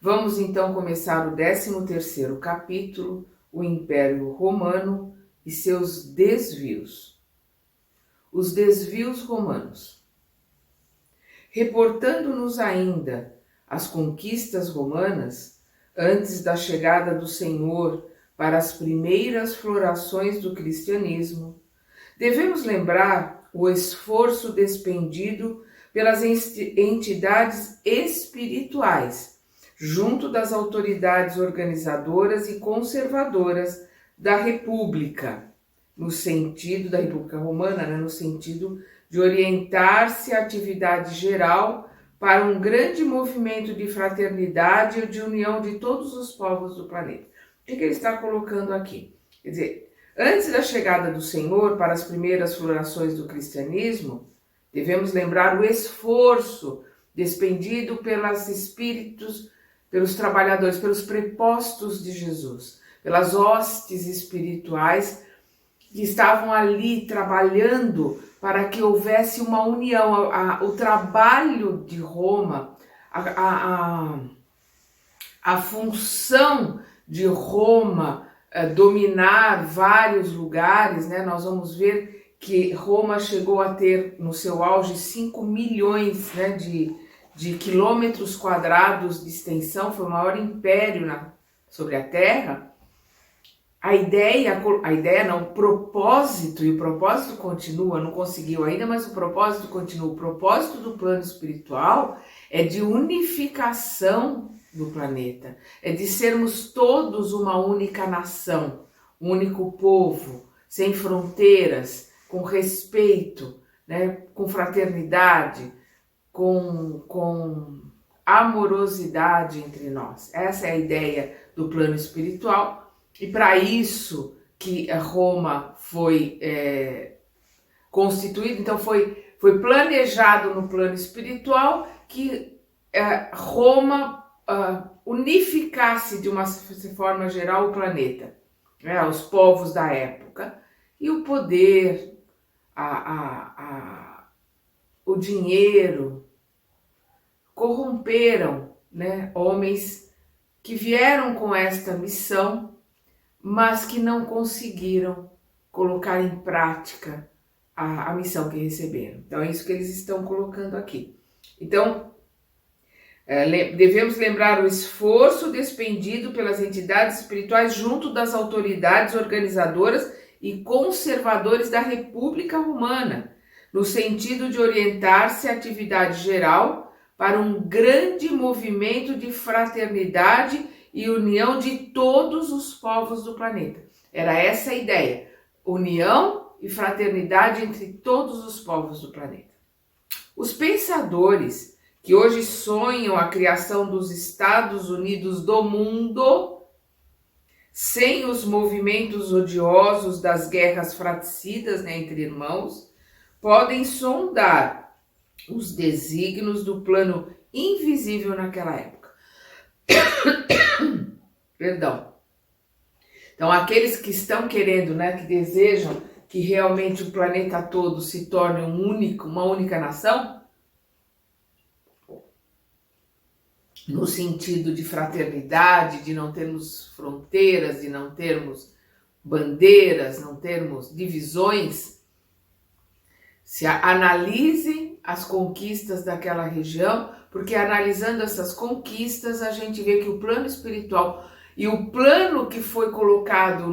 Vamos então começar o 13º capítulo, o Império Romano e seus desvios. Os desvios romanos. Reportando-nos ainda as conquistas romanas, antes da chegada do Senhor para as primeiras florações do cristianismo, devemos lembrar o esforço despendido pelas entidades espirituais, junto das autoridades organizadoras e conservadoras da República, no sentido da República Romana, no sentido de orientar-se a atividade geral para um grande movimento de fraternidade e de união de todos os povos do planeta. O que ele está colocando aqui? Quer dizer, antes da chegada do Senhor para as primeiras florações do cristianismo, devemos lembrar o esforço despendido pelos espíritos, pelos trabalhadores, pelos prepostos de Jesus, pelas hostes espirituais que estavam ali trabalhando para que houvesse uma união. O trabalho de Roma, a função de Roma dominar vários lugares, né? Nós vamos ver que Roma chegou a ter no seu auge 5 milhões, né, de quilômetros quadrados de extensão, foi o maior império sobre a Terra. O propósito, e o propósito continua, não conseguiu ainda, mas o propósito continua. O propósito do plano espiritual é de unificação do planeta, é de sermos todos uma única nação, um único povo, sem fronteiras, com respeito, né, com fraternidade, com amorosidade entre nós. Essa é a ideia do plano espiritual. E para isso que Roma foi constituída, então foi planejado no plano espiritual que Roma unificasse de uma forma geral o planeta, né, os povos da época. E o poder, o dinheiro corromperam, né, homens que vieram com esta missão, mas que não conseguiram colocar em prática a missão que receberam. Então é isso que eles estão colocando aqui. Então, devemos lembrar o esforço despendido pelas entidades espirituais junto das autoridades organizadoras e conservadores da República Romana, no sentido de orientar-se à atividade geral para um grande movimento de fraternidade e união de todos os povos do planeta. Era essa a ideia, união e fraternidade entre todos os povos do planeta. Os pensadores que hoje sonham a criação dos Estados Unidos do mundo, sem os movimentos odiosos das guerras fratricidas, né, entre irmãos, podem sondar os desígnios do plano invisível naquela época. Perdão. Então, aqueles que estão querendo, né, que desejam que realmente o planeta todo se torne uma única nação, no sentido de fraternidade, de não termos fronteiras, de não termos bandeiras, não termos divisões, se analisem as conquistas daquela região, porque analisando essas conquistas a gente vê que o plano espiritual e o plano que foi colocado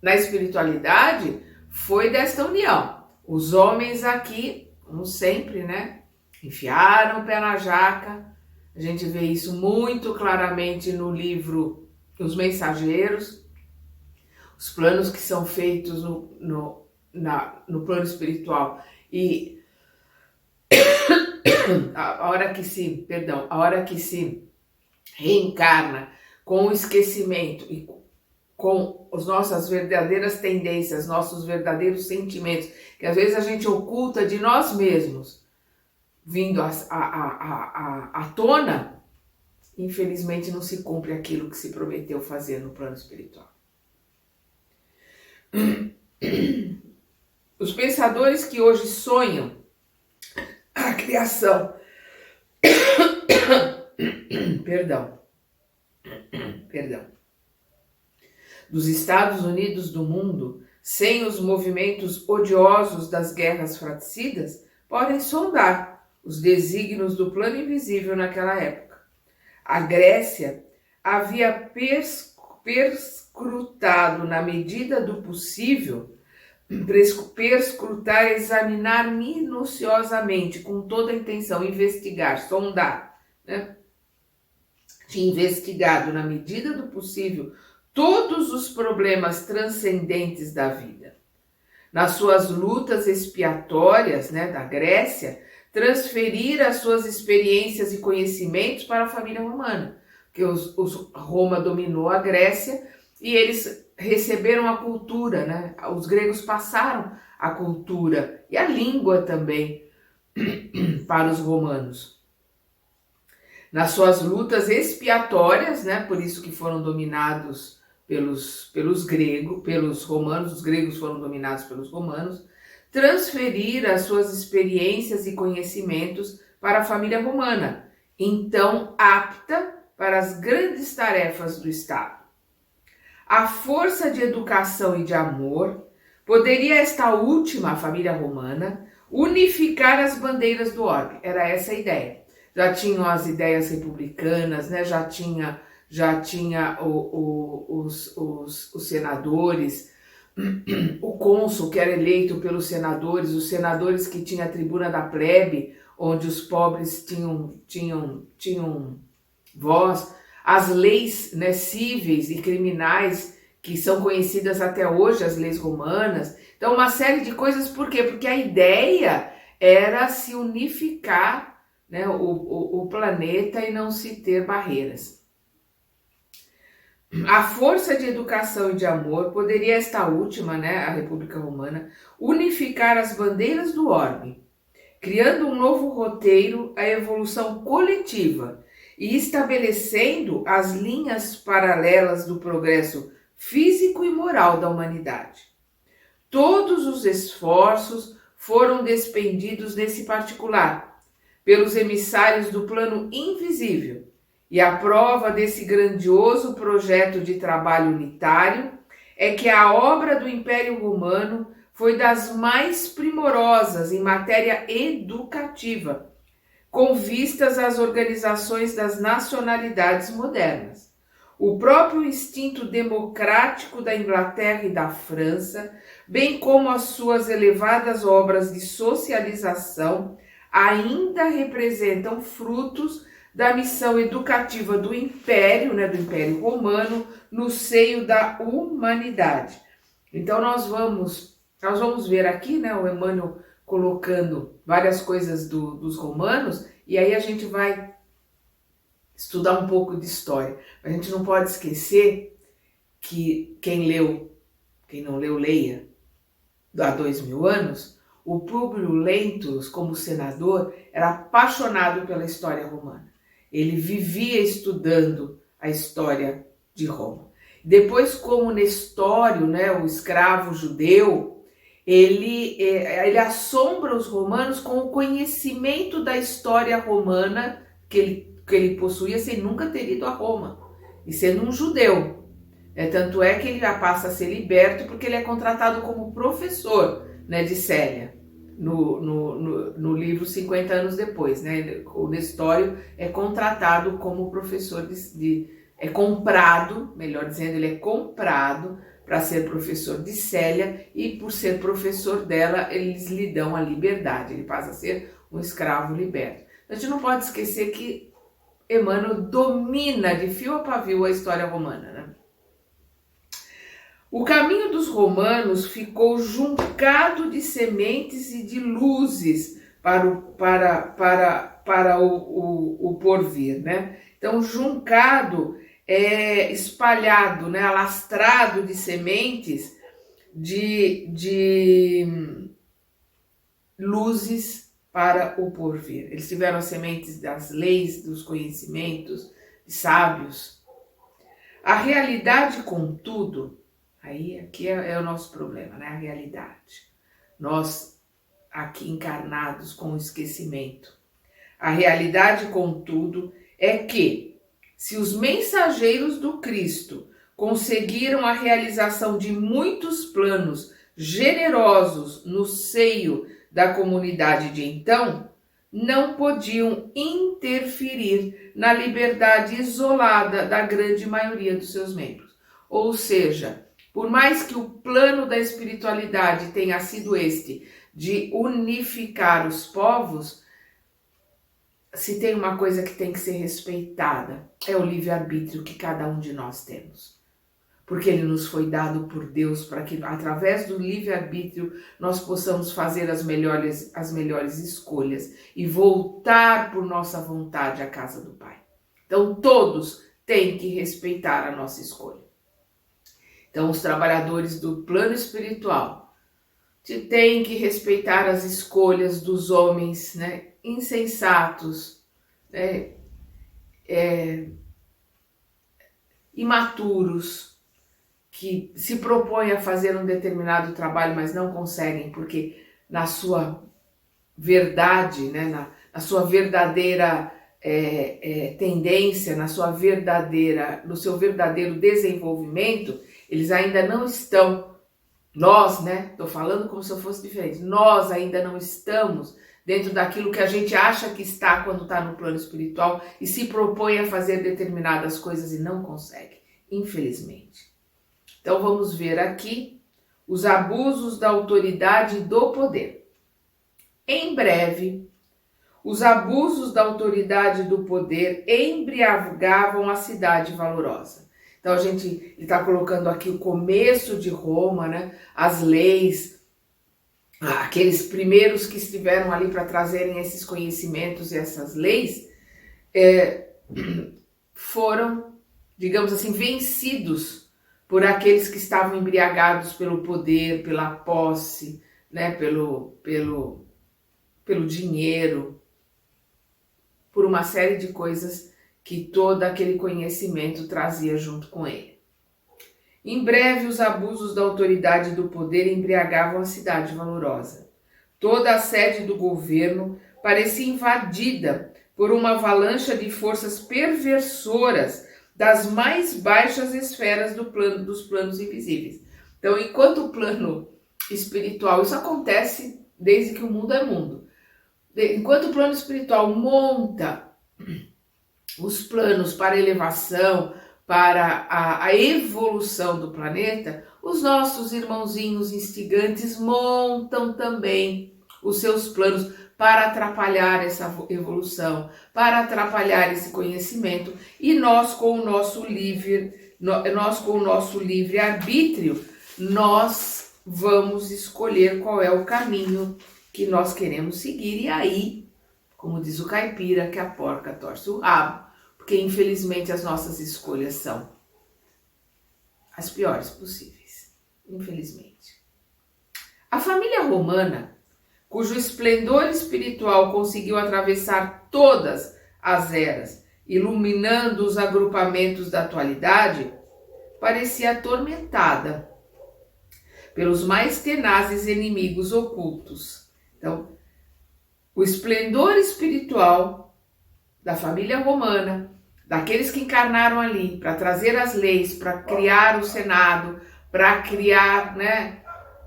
na espiritualidade foi desta união. Os homens aqui, como sempre, né, enfiaram o pé na jaca. A gente vê isso muito claramente no livro Os Mensageiros. Os planos que são feitos no plano espiritual e a hora que se reencarna com o esquecimento e com as nossas verdadeiras tendências, nossos verdadeiros sentimentos, que às vezes a gente oculta de nós mesmos, vindo à tona, infelizmente não se cumpre aquilo que se prometeu fazer no plano espiritual. Os pensadores que hoje sonham a criação perdão, dos Estados Unidos do mundo, sem os movimentos odiosos das guerras fratricidas, podem sondar os desígnios do plano invisível naquela época. A Grécia havia perscrutado na medida do possível, perscrutar, examinar minuciosamente, com toda a intenção, investigar, sondar, né? Tinha investigado na medida do possível todos os problemas transcendentes da vida. Nas suas lutas expiatórias, né, da Grécia, transferir as suas experiências e conhecimentos para a família romana, porque Roma dominou a Grécia e eles receberam a cultura, né? Os gregos passaram a cultura e a língua também para os romanos. Nas suas lutas expiatórias, né? Por isso que foram dominados pelos romanos, os gregos foram dominados pelos romanos, transferir as suas experiências e conhecimentos para a família romana, então apta para as grandes tarefas do Estado. A força de educação e de amor poderia esta última, a família romana, unificar as bandeiras do orbe. Era essa a ideia. Já tinham as ideias republicanas, né? Já tinha os senadores, o cônsul que era eleito pelos senadores, os senadores que tinham a tribuna da plebe, onde os pobres tinham voz, as leis, né, cíveis e criminais que são conhecidas até hoje, as leis romanas. Então, uma série de coisas, por quê? Porque a ideia era se unificar, né, o planeta e não se ter barreiras. A força de educação e de amor poderia esta última, né, a República Romana, unificar as bandeiras do orbe, criando um novo roteiro, a evolução coletiva e estabelecendo as linhas paralelas do progresso físico e moral da humanidade. Todos os esforços foram despendidos nesse particular, pelos emissários do plano invisível, e a prova desse grandioso projeto de trabalho unitário é que a obra do Império Romano foi das mais primorosas em matéria educativa, com vistas às organizações das nacionalidades modernas. O próprio instinto democrático da Inglaterra e da França, bem como as suas elevadas obras de socialização, ainda representam frutos da missão educativa do Império, né, do Império Romano, no seio da humanidade. Então nós vamos ver aqui, né, o Emmanuel colocando várias coisas dos romanos, e aí a gente vai estudar um pouco de história. A gente não pode esquecer que quem não leu, leia, há 2000 anos, o Públio Lentulus, como senador, era apaixonado pela história romana. Ele vivia estudando a história de Roma. Depois, como Nestório, né, o escravo judeu, ele assombra os romanos com o conhecimento da história romana que ele possuía sem nunca ter ido a Roma, e sendo um judeu. Tanto é que ele já passa a ser liberto porque ele é contratado como professor, né, de Célia, no livro 50 anos depois. Né, o Nestório é contratado como professor é comprado, melhor dizendo, ele é comprado para ser professor de Célia, e por ser professor dela, eles lhe dão a liberdade, ele passa a ser um escravo liberto. A gente não pode esquecer que Emmanuel domina de fio a pavio a história romana, né? O caminho dos romanos ficou juncado de sementes e de luzes para o porvir, né? Então, juncado é espalhado, né? Alastrado de sementes de luzes para o porvir. Eles tiveram as sementes das leis, dos conhecimentos, de sábios. A realidade, contudo, aqui é o nosso problema, né? A realidade. Nós, aqui encarnados com o esquecimento. A realidade, contudo, é que, se os mensageiros do Cristo conseguiram a realização de muitos planos generosos no seio da comunidade de então, não podiam interferir na liberdade isolada da grande maioria dos seus membros. Ou seja, por mais que o plano da espiritualidade tenha sido este, de unificar os povos, se tem uma coisa que tem que ser respeitada, é o livre-arbítrio que cada um de nós temos. Porque ele nos foi dado por Deus para que, através do livre-arbítrio, nós possamos fazer as melhores escolhas e voltar por nossa vontade à casa do Pai. Então, todos têm que respeitar a nossa escolha. Então, os trabalhadores do plano espiritual têm que respeitar as escolhas dos homens, né, insensatos, né, imaturos, que se propõem a fazer um determinado trabalho, mas não conseguem, porque na sua verdade, né, na sua verdadeira tendência, no seu verdadeiro desenvolvimento, eles ainda não estão, nós, né, estou falando como se eu fosse diferente, nós ainda não estamos dentro daquilo que a gente acha que está quando está no plano espiritual e se propõe a fazer determinadas coisas e não consegue, infelizmente. Então vamos ver aqui os abusos da autoridade e do poder. Em breve, os abusos da autoridade e do poder embriagavam a cidade valorosa. Então ele está colocando aqui o começo de Roma, né? As leis, aqueles primeiros que estiveram ali para trazerem esses conhecimentos e essas leis, foram, digamos assim, vencidos por aqueles que estavam embriagados pelo poder, pela posse, né, pelo dinheiro, por uma série de coisas que todo aquele conhecimento trazia junto com ele. Em breve, os abusos da autoridade e do poder embriagavam a cidade valorosa. Toda a sede do governo parecia invadida por uma avalanche de forças perversoras das mais baixas esferas dos planos invisíveis. Então, enquanto o plano espiritual, isso acontece desde que o mundo é mundo. Enquanto o plano espiritual monta os planos para a elevação, para a evolução do planeta, os nossos irmãozinhos instigantes montam também os seus planos para atrapalhar essa evolução, para atrapalhar esse conhecimento, e nós com o nosso livre-arbítrio, nós vamos escolher qual é o caminho que nós queremos seguir, e aí, como diz o caipira, que a porca torce o rabo, porque infelizmente as nossas escolhas são as piores possíveis, infelizmente. A família romana, cujo esplendor espiritual conseguiu atravessar todas as eras, iluminando os agrupamentos da atualidade, parecia atormentada pelos mais tenazes inimigos ocultos. Então, o esplendor espiritual da família romana, daqueles que encarnaram ali para trazer as leis, para criar o Senado, para criar, né,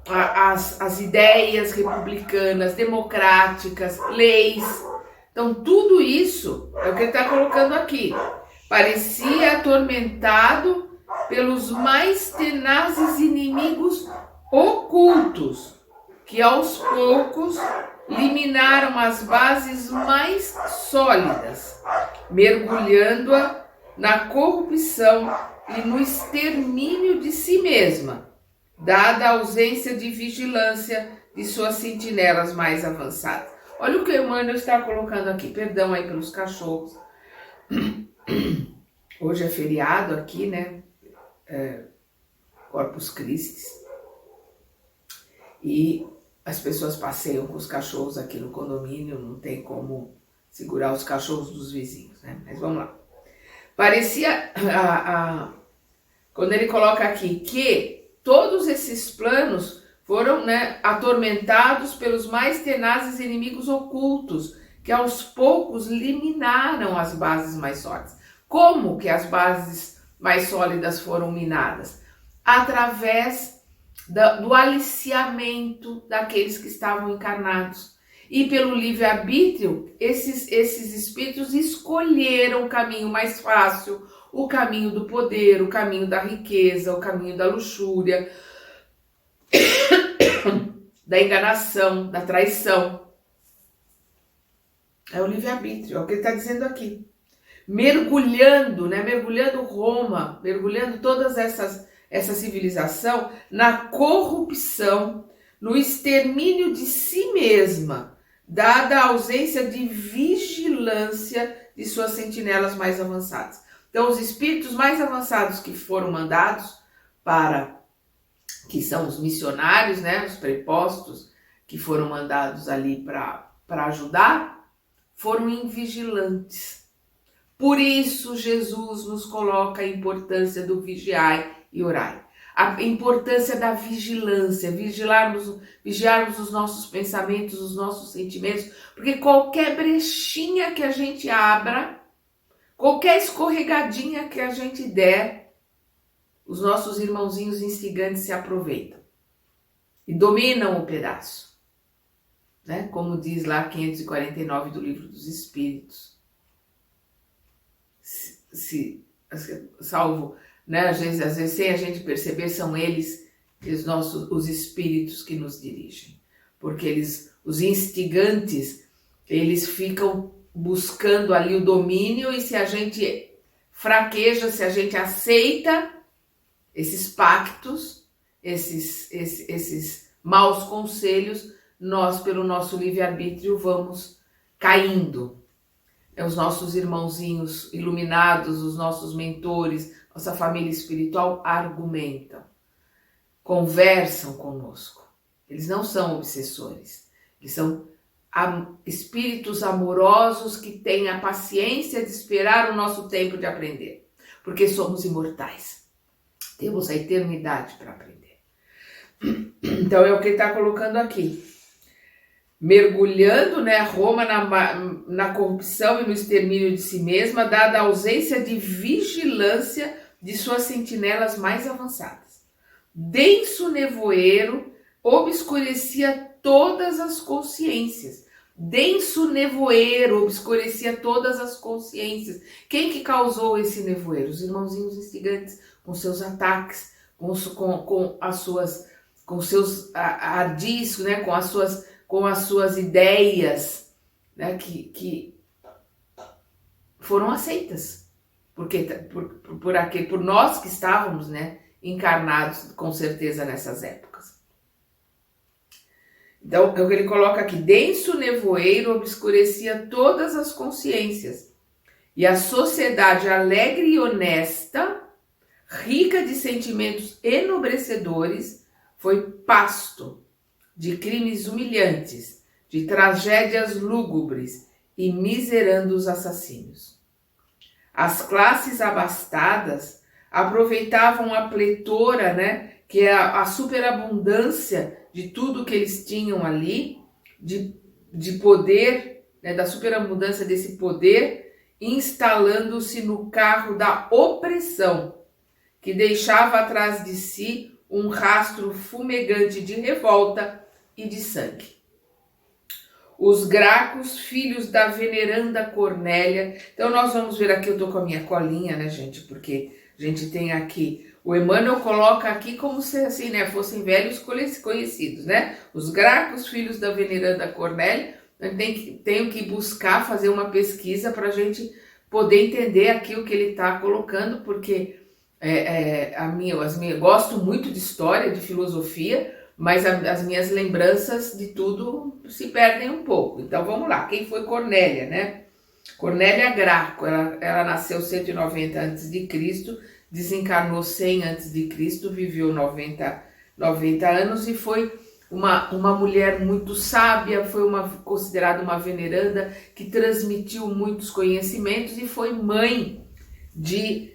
as ideias republicanas, democráticas, leis. Então, tudo isso é o que ele está colocando aqui. Parecia atormentado pelos mais tenazes inimigos ocultos, que aos poucos liminaram as bases mais sólidas, mergulhando-a na corrupção e no extermínio de si mesma, dada a ausência de vigilância de suas sentinelas mais avançadas. Olha o que o Emmanuel está colocando aqui, perdão aí pelos cachorros. Hoje é feriado aqui, né? Corpus Christi. E as pessoas passeiam com os cachorros aqui no condomínio, não tem como segurar os cachorros dos vizinhos, né? Mas vamos lá. Parecia, quando ele coloca aqui que todos esses planos foram, né, atormentados pelos mais tenazes inimigos ocultos, que aos poucos liminaram as bases mais sólidas. Como que as bases mais sólidas foram minadas? Através do aliciamento daqueles que estavam encarnados. E pelo livre-arbítrio, esses espíritos escolheram o caminho mais fácil, o caminho do poder, o caminho da riqueza, o caminho da luxúria, da enganação, da traição. É o livre-arbítrio, é o que ele está dizendo aqui. Mergulhando, né? Mergulhando Roma, mergulhando todas essa civilização na corrupção, no extermínio de si mesma, dada a ausência de vigilância de suas sentinelas mais avançadas. Então, os espíritos mais avançados que foram mandados que são os missionários, né, os prepostos, que foram mandados ali para ajudar, foram invigilantes. Por isso, Jesus nos coloca a importância do vigiai e orai. A importância da vigilância, vigiarmos os nossos pensamentos, os nossos sentimentos, porque qualquer brechinha que a gente abra, qualquer escorregadinha que a gente der, os nossos irmãozinhos instigantes se aproveitam e dominam o pedaço, né? Como diz lá 549 do Livro dos Espíritos. Salvo, né? Às vezes sem a gente perceber, são eles os espíritos que nos dirigem, porque os instigantes, eles ficam buscando ali o domínio, e se a gente fraqueja, se a gente aceita esses pactos, esses maus conselhos, nós, pelo nosso livre-arbítrio, vamos caindo. Os nossos irmãozinhos iluminados, os nossos mentores, nossa família espiritual argumentam, conversam conosco. Eles não são obsessores, eles são espíritos amorosos que têm a paciência de esperar o nosso tempo de aprender, porque somos imortais. Temos a eternidade para aprender. Então é o que ele está colocando aqui. Mergulhando, né, Roma na corrupção e no extermínio de si mesma, dada a ausência de vigilância de suas sentinelas mais avançadas. Denso nevoeiro obscurecia todas as consciências. Denso nevoeiro obscurecia todas as consciências. Quem que causou esse nevoeiro? Os irmãozinhos instigantes, com seus ataques, com seus ardis, né, com as suas ideias, né, que foram aceitas, porque por nós que estávamos, né, encarnados com certeza nessas épocas. Então, o que ele coloca aqui: denso nevoeiro obscurecia todas as consciências, e a sociedade alegre e honesta, rica de sentimentos enobrecedores, foi pasto de crimes humilhantes, de tragédias lúgubres e miserandos assassinos. As classes abastadas aproveitavam a pletora, né, que é a superabundância de tudo que eles tinham ali, de poder, né, da superabundância desse poder, instalando-se no carro da opressão, que deixava atrás de si um rastro fumegante de revolta e de sangue. Os Gracos, filhos da veneranda Cornélia. Então nós vamos ver aqui, eu tô com a minha colinha, né, gente, porque a gente tem aqui, o Emmanuel coloca aqui como se assim, né, fossem velhos conhecidos, né? Os Gracos, filhos da veneranda Cornélia. Eu tenho que buscar fazer uma pesquisa para a gente poder entender aqui o que ele está colocando, porque gosto muito de história, de filosofia, mas as minhas lembranças de tudo se perdem um pouco. Então vamos lá, quem foi Cornélia, né? Cornélia Graco, ela nasceu 190 a.C., desencarnou 100 a.C., viveu 90 anos e foi uma mulher muito sábia, foi considerada uma veneranda que transmitiu muitos conhecimentos e foi mãe de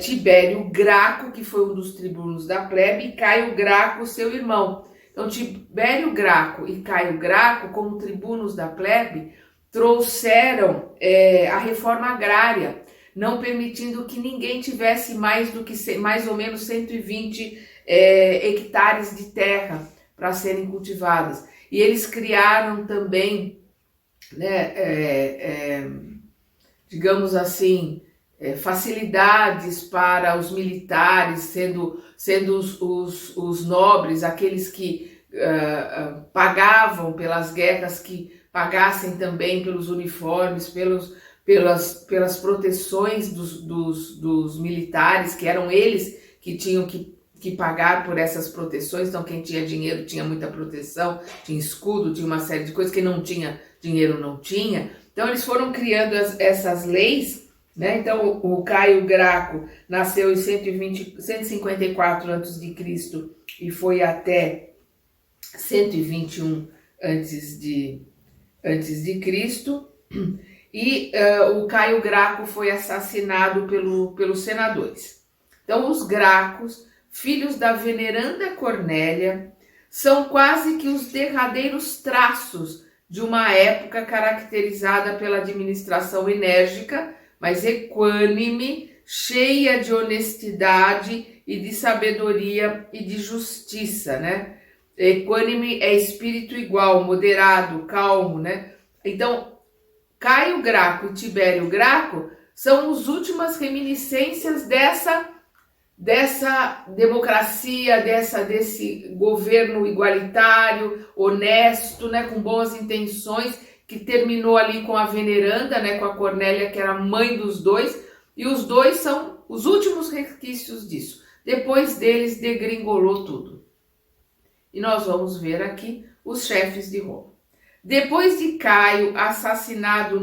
Tibério Graco, que foi um dos tribunos da plebe, e Caio Graco, seu irmão. Então, Tibério Graco e Caio Graco, como tribunos da plebe, trouxeram a reforma agrária, não permitindo que ninguém tivesse mais do que mais ou menos 120 hectares de terra para serem cultivadas. E eles criaram também, né, digamos assim, facilidades para os militares, sendo os nobres, aqueles que pagavam pelas guerras, que pagassem também pelos uniformes, pelas proteções dos militares, que eram eles que tinham que pagar por essas proteções. Então quem tinha dinheiro tinha muita proteção, tinha escudo, tinha uma série de coisas. Quem não tinha dinheiro não tinha. Então eles foram criando essas leis, né? Então o Caio Graco nasceu em 154 a.C. e foi até 121 antes de Cristo. E o Caio Graco foi assassinado pelos senadores. Então os Gracos, filhos da veneranda Cornélia, são quase que os derradeiros traços de uma época caracterizada pela administração enérgica, mas equânime, cheia de honestidade e de sabedoria e de justiça, né? Equânime é espírito igual, moderado, calmo, né? Então, Caio Graco e Tibério Graco são as últimas reminiscências dessa democracia, desse governo igualitário, honesto, né, com boas intenções, que terminou ali com a veneranda, né, com a Cornélia, que era mãe dos dois, e os dois são os últimos resquícios disso. Depois deles degringolou tudo. E nós vamos ver aqui os chefes de Roma. Depois de Caio, assassinado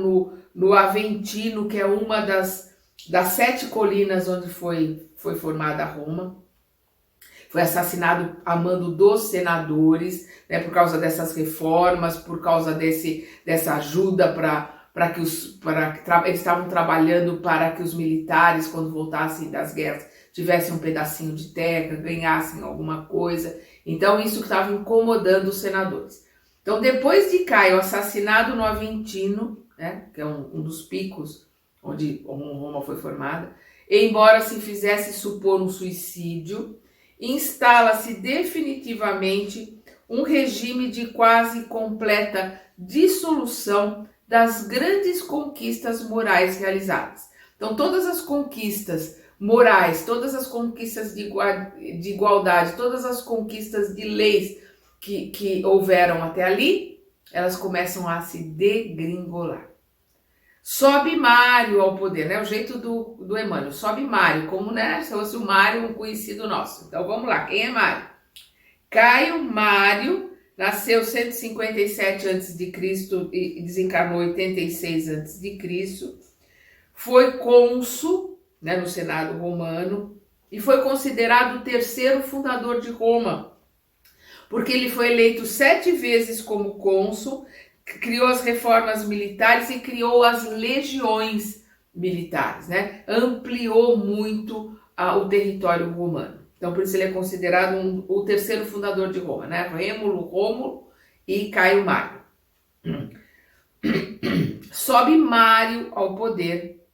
no Aventino, que é uma das 7 colinas onde foi formada Roma, foi assassinado a mando dos senadores, né, por causa dessas reformas, por causa dessa ajuda para que eles estavam trabalhando para que os militares, quando voltassem das guerras, tivessem um pedacinho de terra, ganhassem alguma coisa. Então isso estava incomodando os senadores. Então, depois de Caio assassinado no Aventino, né, que é um dos picos onde Roma foi formada, embora se fizesse supor um suicídio, instala-se definitivamente um regime de quase completa dissolução das grandes conquistas morais realizadas. Então, todas as conquistas morais, todas as conquistas de igualdade, todas as conquistas de leis que houveram até ali, elas começam a se degringolar. Sobe Mário ao poder, né? O jeito do Emmanuel. Sobe Mário, como, né, se fosse o Mário, um conhecido nosso. Então vamos lá, quem é Mário? Caio Mário nasceu 157 a.C. e desencarnou 86 a.C. Foi cônsul, né, no Senado romano, e foi considerado o terceiro fundador de Roma, porque ele foi eleito 7 vezes como cônsul, criou as reformas militares e criou as legiões militares, né? Ampliou muito o território romano. Então, por isso ele é considerado o terceiro fundador de Roma, né? Rômulo e Caio Mário. Sobe Mário ao poder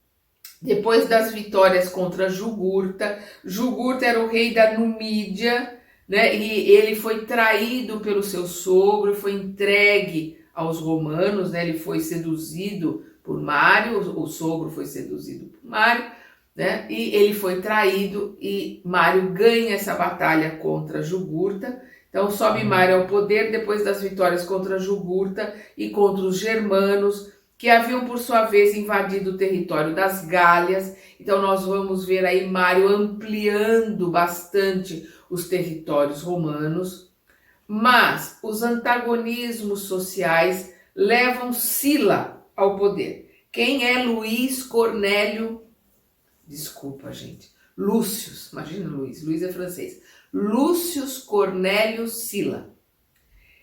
depois das vitórias contra Jugurta. Jugurta era o rei da Numídia, né? E ele foi traído pelo seu sogro, foi entregue aos romanos, né? Ele foi seduzido por Mário, o sogro foi seduzido por Mário, né? E ele foi traído e Mário ganha essa batalha contra Jugurta. Então sobe Mário ao poder depois das vitórias contra Jugurta e contra os germanos, que haviam por sua vez invadido o território das Gálias. Então nós vamos ver aí Mário ampliando bastante os territórios romanos, mas os antagonismos sociais levam Sila ao poder. Quem é Luiz Cornélio? Desculpa, gente. Lúcius, imagina Luiz é francês. Lúcius Cornélio Sila.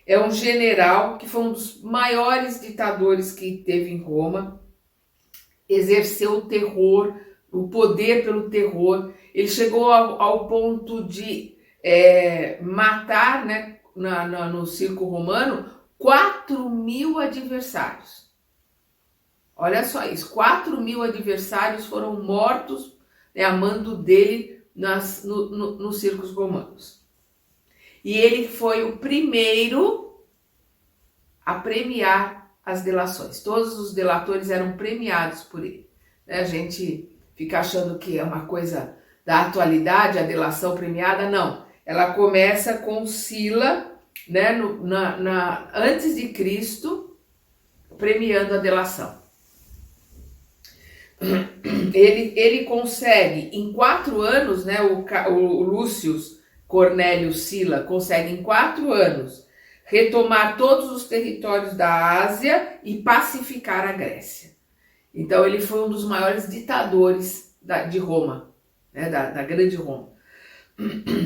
É um general que foi um dos maiores ditadores que teve em Roma, exerceu o terror, o poder pelo terror. Ele chegou ao ponto de matar, né, no circo romano 4.000 adversários. Olha só isso, 4.000 adversários foram mortos, né, a mando dele nos circos romanos. E ele foi o primeiro a premiar as delações. Todos os delatores eram premiados por ele. A gente fica achando que é uma coisa da atualidade, a delação premiada, não. Ela começa com Sila, né, antes de Cristo, premiando a delação. Ele consegue, em 4 anos, né, o Lúcio Cornélio Sila consegue em 4 anos retomar todos os territórios da Ásia e pacificar a Grécia. Então ele foi um dos maiores ditadores de Roma, né, da grande Roma.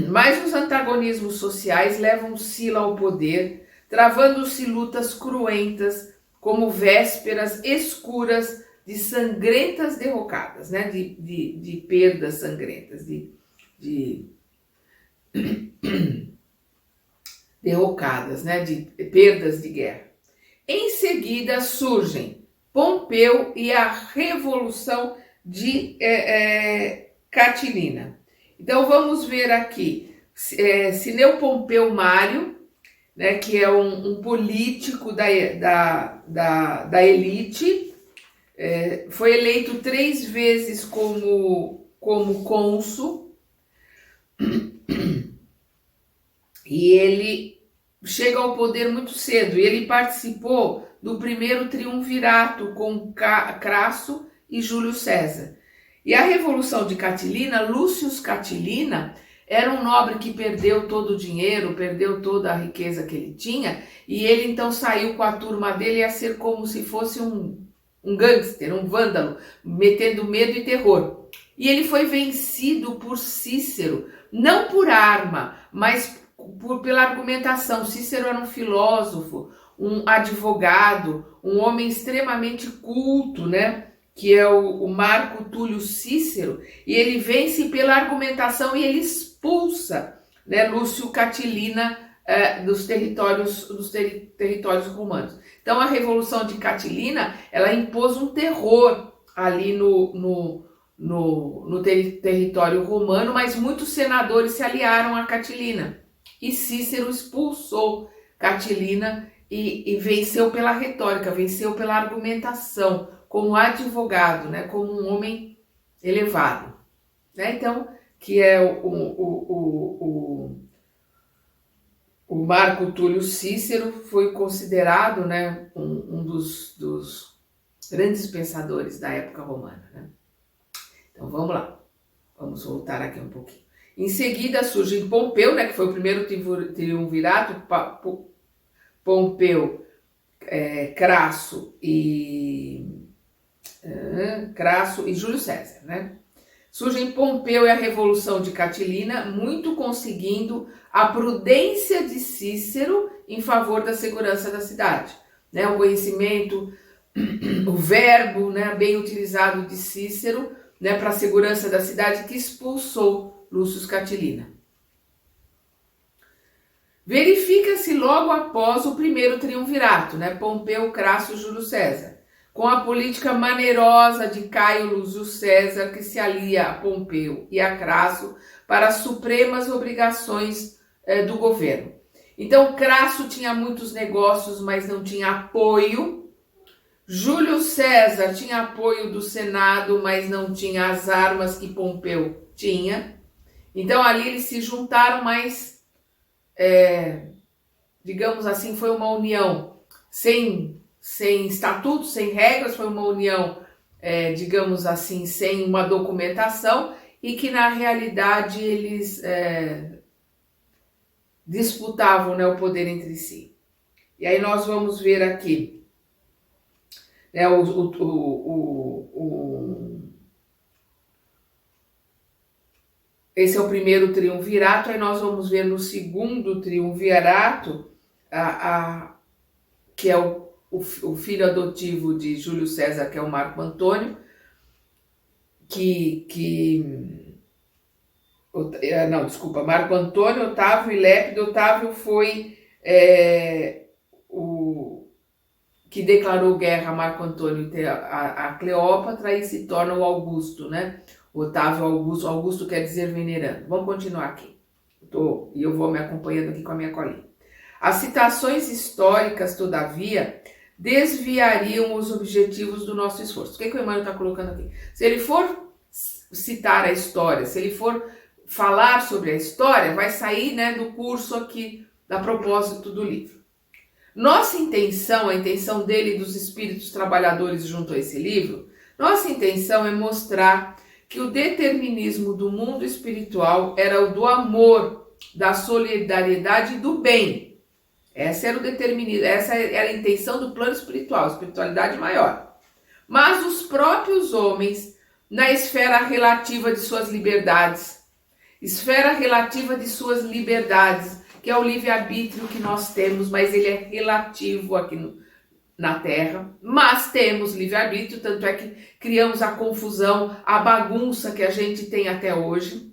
Mas os antagonismos sociais levam Sila ao poder, travando-se lutas cruentas, como vésperas escuras de sangrentas derrocadas, né, de perdas sangrentas, de derrocadas, né, de perdas de guerra. Em seguida surgem Pompeu e a Revolução de Catilina. Então vamos ver aqui, Cneo Pompeu Mário, né, que é um político da elite, foi eleito 3 vezes como cônsul, e ele chega ao poder muito cedo, e ele participou do primeiro triunvirato com Crasso e Júlio César. E a Revolução de Catilina, Lúcio Catilina, era um nobre que perdeu todo o dinheiro, perdeu toda a riqueza que ele tinha, e ele então saiu com a turma dele a ser como se fosse um gangster, um vândalo, metendo medo e terror. E ele foi vencido por Cícero, não por arma, mas pela argumentação. Cícero era um filósofo, um advogado, um homem extremamente culto, né? Que é o Marco Túlio Cícero, e ele vence pela argumentação e ele expulsa, né, Lúcio Catilina dos territórios romanos. Então a Revolução de Catilina, ela impôs um terror ali no território romano, mas muitos senadores se aliaram a Catilina, e Cícero expulsou Catilina e venceu pela retórica, venceu pela argumentação, como advogado, né, como um homem elevado, né? Então, que é o Marco Túlio Cícero, foi considerado, né, um dos grandes pensadores da época romana, né? Então vamos lá, vamos voltar aqui um pouquinho. Em seguida surge Pompeu, né, que foi o primeiro triunvirato, Pompeu, Crasso e Júlio César, né? Surgem Pompeu e a Revolução de Catilina, muito conseguindo a prudência de Cícero em favor da segurança da cidade, né? O conhecimento, o verbo, né, bem utilizado de Cícero, né, para a segurança da cidade, que expulsou Lúcio Catilina. Verifica-se logo após o primeiro triunvirato, né, Pompeu, Crasso e Júlio César, com a política maneirosa de Caio Lúcio César, que se alia a Pompeu e a Crasso para as supremas obrigações do governo. Então, Crasso tinha muitos negócios, mas não tinha apoio. Júlio César tinha apoio do Senado, mas não tinha as armas que Pompeu tinha. Então, ali eles se juntaram, mas, digamos assim, foi uma união sem estatutos, sem regras, foi uma união, digamos assim, sem uma documentação, e que na realidade eles disputavam, né, o poder entre si. E aí nós vamos ver aqui, né, esse é o primeiro triunvirato, aí nós vamos ver no segundo triunvirato, que é o filho adotivo de Júlio César, que é o Marco Antônio, Marco Antônio, Otávio e Lépido. Otávio foi que declarou guerra a Marco Antônio e a Cleópatra e se torna o Augusto, né? Otávio Augusto. Augusto quer dizer venerando. Vamos continuar aqui. E eu vou me acompanhando aqui com a minha colinha. As citações históricas, todavia, desviariam os objetivos do nosso esforço. O que o Emmanuel está colocando aqui? Se ele for citar a história, se ele for falar sobre a história, vai sair, né, do curso aqui, da propósito do livro. Nossa intenção, a intenção dele e dos espíritos trabalhadores junto a esse livro, nossa intenção é mostrar que o determinismo do mundo espiritual era o do amor, da solidariedade e do bem. Essa era o determinismo, essa era a intenção do plano espiritual, espiritualidade maior. Mas os próprios homens, na esfera relativa de suas liberdades, que é o livre-arbítrio que nós temos, mas ele é relativo aqui na Terra, mas temos livre-arbítrio, tanto é que criamos a confusão, a bagunça que a gente tem até hoje.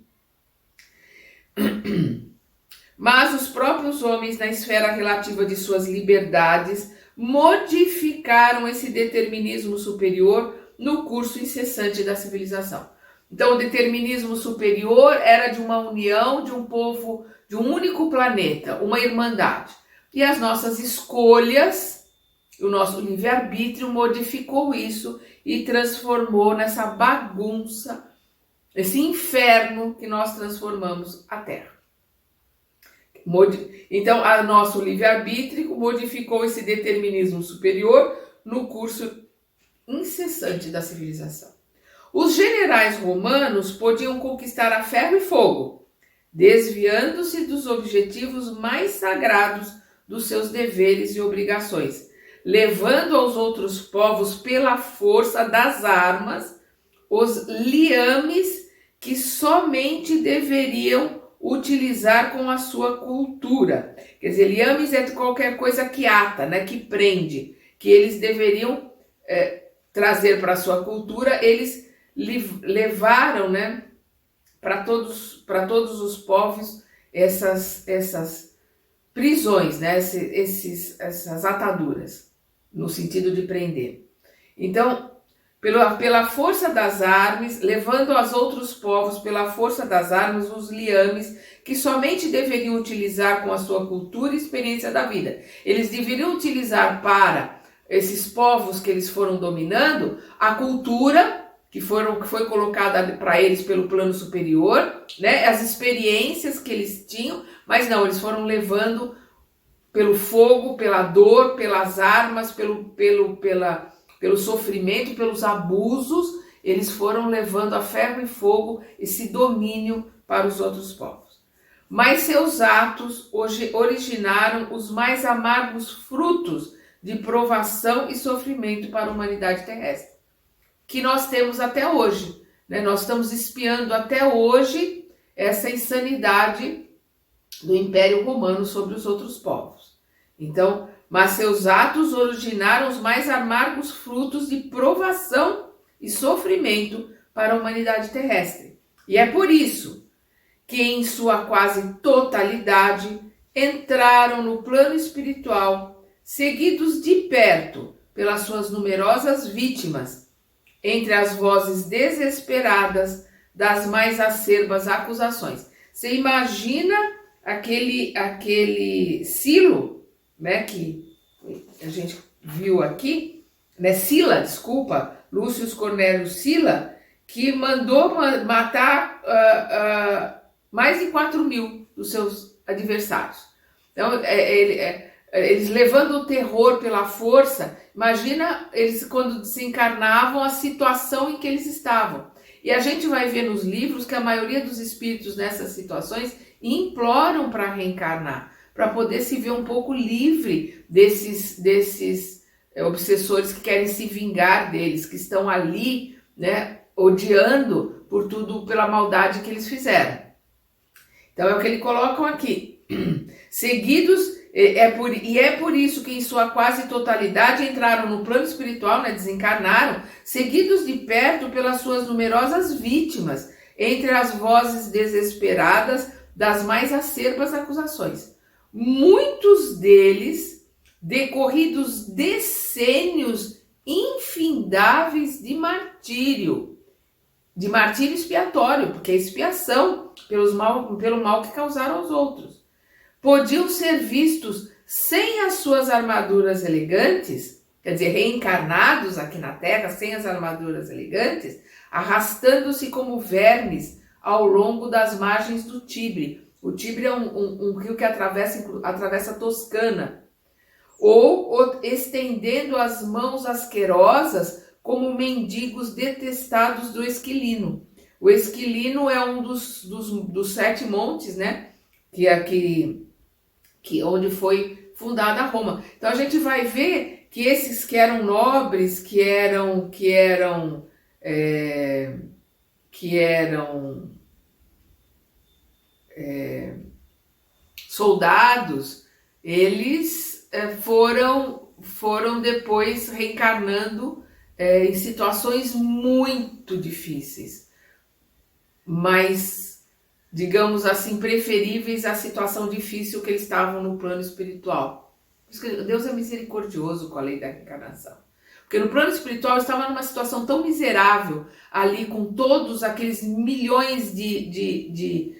Mas os próprios homens, na esfera relativa de suas liberdades, modificaram esse determinismo superior no curso incessante da civilização. Então, o determinismo superior era de uma união de um povo, de um único planeta, uma irmandade. E as nossas escolhas, o nosso livre-arbítrio modificou isso e transformou nessa bagunça, esse inferno que nós transformamos a Terra. Então, o nosso livre-arbítrio modificou esse determinismo superior no curso incessante da civilização. Os generais romanos podiam conquistar a ferro e fogo, desviando-se dos objetivos mais sagrados dos seus deveres e obrigações, levando aos outros povos pela força das armas os liames que somente deveriam utilizar com a sua cultura. Quer dizer, liames é de qualquer coisa que ata, né, que prende, que eles deveriam trazer para a sua cultura. Eles levaram, né, para todos os povos essas prisões, né, essas ataduras, no sentido de prender. Então, pela força das armas, levando aos outros povos, pela força das armas, os liames que somente deveriam utilizar com a sua cultura e experiência da vida. Eles deveriam utilizar para esses povos que eles foram dominando a cultura que foi colocada para eles pelo plano superior, né? As experiências que eles tinham, mas não, eles foram levando pelo fogo, pela dor, pelas armas, pelo sofrimento, pelos abusos, eles foram levando a ferro e fogo esse domínio para os outros povos. Mas seus atos originaram os mais amargos frutos de provação e sofrimento para a humanidade terrestre, que nós temos até hoje, né? Nós estamos espiando até hoje essa insanidade do Império Romano sobre os outros povos. Então, mas seus atos originaram os mais amargos frutos de provação e sofrimento para a humanidade terrestre. E é por isso que, em sua quase totalidade, entraram no plano espiritual, seguidos de perto pelas suas numerosas vítimas, entre as vozes desesperadas das mais acerbas acusações. Você imagina aquele Silo, né, que a gente viu aqui, né, Lúcio Cornélio Sila, que mandou matar mais de 4.000 dos seus adversários. Então, eles levando o terror pela força. Imagina eles quando desencarnavam, a situação em que eles estavam. E a gente vai ver nos livros que a maioria dos espíritos nessas situações imploram para reencarnar, para poder se ver um pouco livre desses obsessores que querem se vingar deles, que estão ali, né, odiando por tudo, pela maldade que eles fizeram. Então é o que ele colocam aqui. Seguidos, é por isso que em sua quase totalidade entraram no plano espiritual, né, desencarnaram, seguidos de perto pelas suas numerosas vítimas, entre as vozes desesperadas das mais acerbas acusações. Muitos deles decorridos decênios infindáveis de martírio expiatório, porque é expiação pelo mal que causaram aos outros. Podiam ser vistos sem as suas armaduras elegantes, quer dizer, reencarnados aqui na Terra, sem as armaduras elegantes, arrastando-se como vermes ao longo das margens do Tibre. O Tibre é um rio que atravessa a Toscana. Ou estendendo as mãos asquerosas como mendigos detestados do Esquilino. O Esquilino é um dos 7 montes, né? Onde foi fundada Roma. Então a gente vai ver que esses que eram nobres, que eram soldados, eles foram depois reencarnando em situações muito difíceis, mas, digamos assim, preferíveis à situação difícil que eles estavam no plano espiritual. Deus é misericordioso com a lei da reencarnação. Porque no plano espiritual estava numa situação tão miserável, ali com todos aqueles milhões de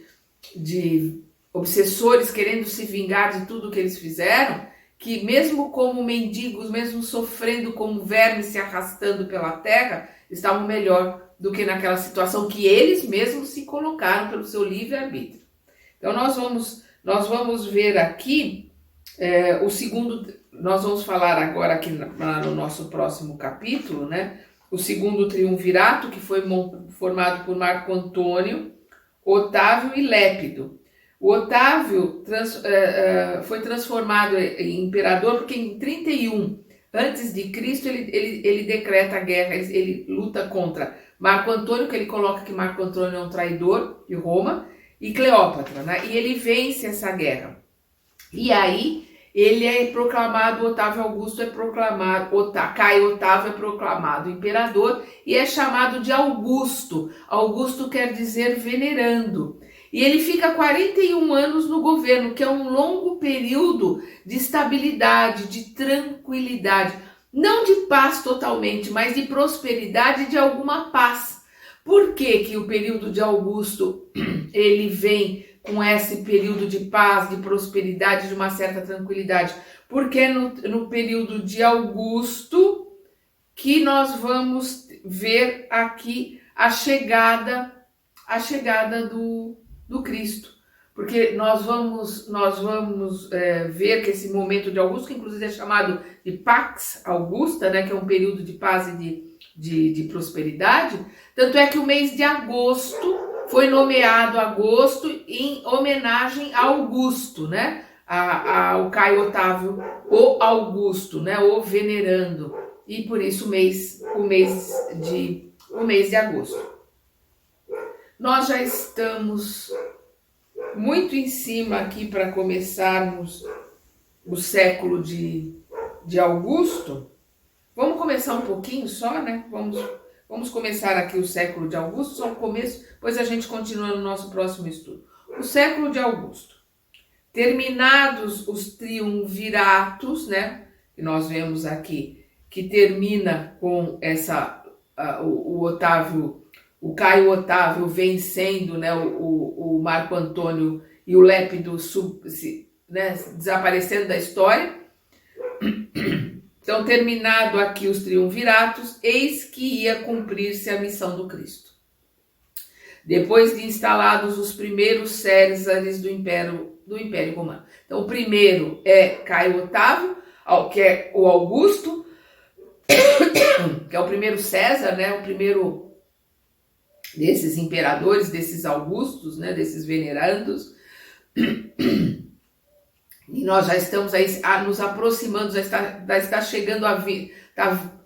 obsessores querendo se vingar de tudo que eles fizeram, que mesmo como mendigos, mesmo sofrendo como vermes se arrastando pela terra, estavam melhor do que naquela situação que eles mesmos se colocaram pelo seu livre-arbítrio. Então nós vamos ver aqui o segundo, nós vamos falar agora aqui no nosso próximo capítulo, né? O segundo triunvirato, que foi formado por Marco Antônio, Otávio e Lépido. O Otávio foi transformado em imperador porque em 31 antes de Cristo ele decreta a guerra, ele luta contra Marco Antônio, que ele coloca que Marco Antônio é um traidor de Roma, e Cleópatra, né? E ele vence essa guerra. E aí ele é proclamado, Otávio Augusto é proclamado, Caio Otávio é proclamado imperador e é chamado de Augusto. Augusto quer dizer venerando. E ele fica 41 anos no governo, que é um longo período de estabilidade, de tranquilidade. Não de paz totalmente, mas de prosperidade e de alguma paz. Por que o período de Augusto ele vem com esse período de paz, de prosperidade, de uma certa tranquilidade? Porque é no período de Augusto que nós vamos ver aqui a chegada do Cristo, porque nós vamos ver que esse momento de Augusto, que inclusive é chamado de Pax Augusta, né, que é um período de paz e de prosperidade, tanto é que o mês de agosto foi nomeado agosto em homenagem a Augusto, né, ao Caio Otávio, o Augusto, né, o venerando, e por isso o mês de agosto. Nós já estamos muito em cima aqui para começarmos o século de Augusto. Vamos começar um pouquinho só, né? Vamos começar aqui o século de Augusto, só o começo, depois a gente continua no nosso próximo estudo. O século de Augusto. Terminados os triunviratos, né? Que nós vemos aqui, que termina com o Caio Otávio vencendo, né, o Marco Antônio e o Lépido desaparecendo da história. Então, terminado aqui os triunviratos, eis que ia cumprir-se a missão do Cristo. Depois de instalados os primeiros césares do Império Romano. Então, o primeiro é Caio Otávio, que é o Augusto, que é o primeiro César, né, o primeiro desses imperadores, desses Augustos, né, desses venerandos, e nós já estamos aí nos aproximando, já está chegando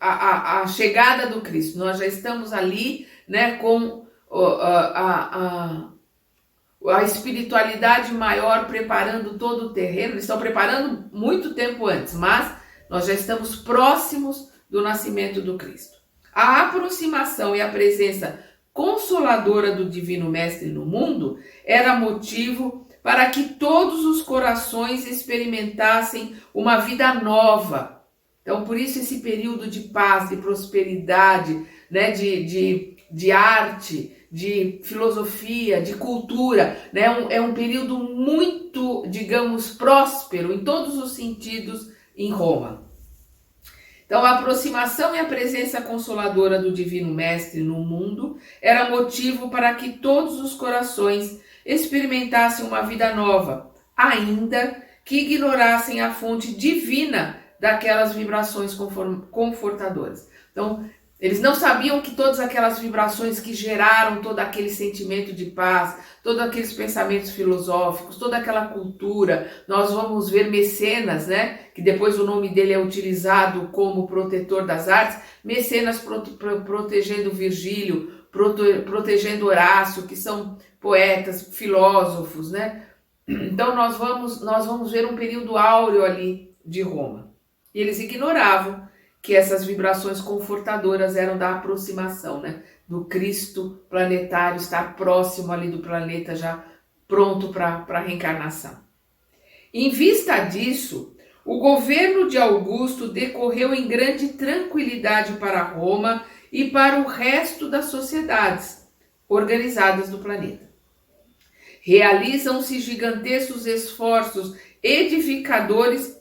a chegada do Cristo, nós já estamos ali, né, com a espiritualidade maior preparando todo o terreno. Eles estão preparando muito tempo antes, mas nós já estamos próximos do nascimento do Cristo. A aproximação e a presença consoladora do Divino Mestre no mundo era motivo para que todos os corações experimentassem uma vida nova. Então, por isso esse período de paz, de prosperidade, né, de arte, de filosofia, de cultura, né, é um período muito, digamos, próspero em todos os sentidos em Roma. Então, a aproximação e a presença consoladora do Divino Mestre no mundo era motivo para que todos os corações experimentassem uma vida nova, ainda que ignorassem a fonte divina daquelas vibrações confortadoras. Então, eles não sabiam que todas aquelas vibrações que geraram todo aquele sentimento de paz, todos aqueles pensamentos filosóficos, toda aquela cultura, nós vamos ver Mecenas, né? Que depois o nome dele é utilizado como protetor das artes, Mecenas protegendo Virgílio, protegendo Horácio, que são poetas, filósofos, né? Então nós vamos ver um período áureo ali de Roma. E eles ignoravam que essas vibrações confortadoras eram da aproximação, né? Do Cristo planetário estar próximo ali do planeta, já pronto para a reencarnação. Em vista disso, o governo de Augusto decorreu em grande tranquilidade para Roma e para o resto das sociedades organizadas do planeta. Realizam-se gigantescos esforços edificadores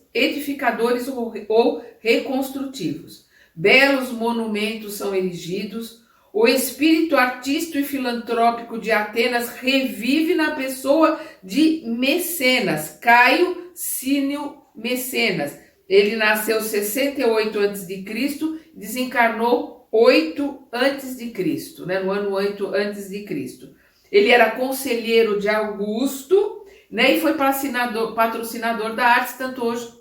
ou reconstrutivos. Belos monumentos são erigidos. O espírito artístico e filantrópico de Atenas revive na pessoa de Mecenas, Caio Cínio Mecenas. Ele nasceu 68 a.C., desencarnou 8 a.C., né, no ano 8 a.C. Ele era conselheiro de Augusto, né, e foi patrocinador da arte, tanto hoje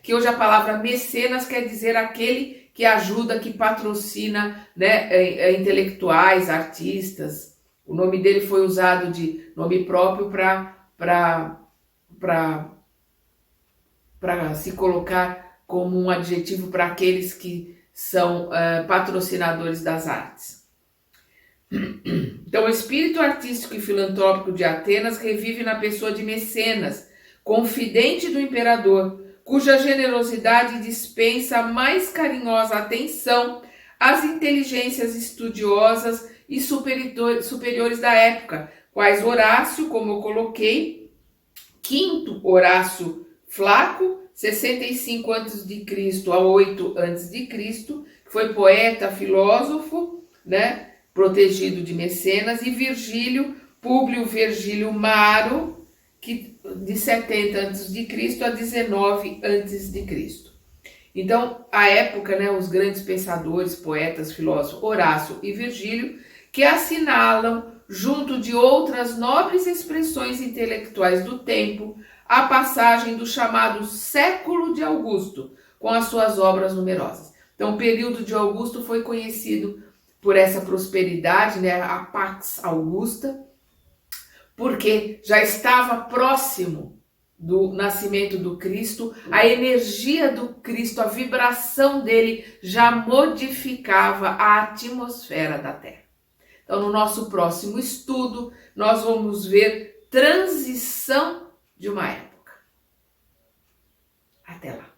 que hoje a palavra mecenas quer dizer aquele que ajuda, que patrocina, né, intelectuais, artistas. O nome dele foi usado de nome próprio para se colocar como um adjetivo para aqueles que são patrocinadores das artes. Então, o espírito artístico e filantrópico de Atenas revive na pessoa de Mecenas, confidente do imperador, cuja generosidade dispensa a mais carinhosa atenção às inteligências estudiosas e superiores da época, quais Horácio, como eu coloquei, quinto Horácio Flaco, 65 a.C. a 8 a.C., que foi poeta, filósofo, né? Protegido de Mecenas, e Virgílio, Públio Virgílio Maro, que de 70 a.C. a 19 a.C. Então, a época, né, os grandes pensadores, poetas, filósofos, Horácio e Virgílio, que assinalam, junto de outras nobres expressões intelectuais do tempo, a passagem do chamado século de Augusto, com as suas obras numerosas. Então, o período de Augusto foi conhecido por essa prosperidade, né, a Pax Augusta, porque já estava próximo do nascimento do Cristo, a energia do Cristo, a vibração dele já modificava a atmosfera da Terra. Então, no nosso próximo estudo, nós vamos ver transição de uma época. Até lá!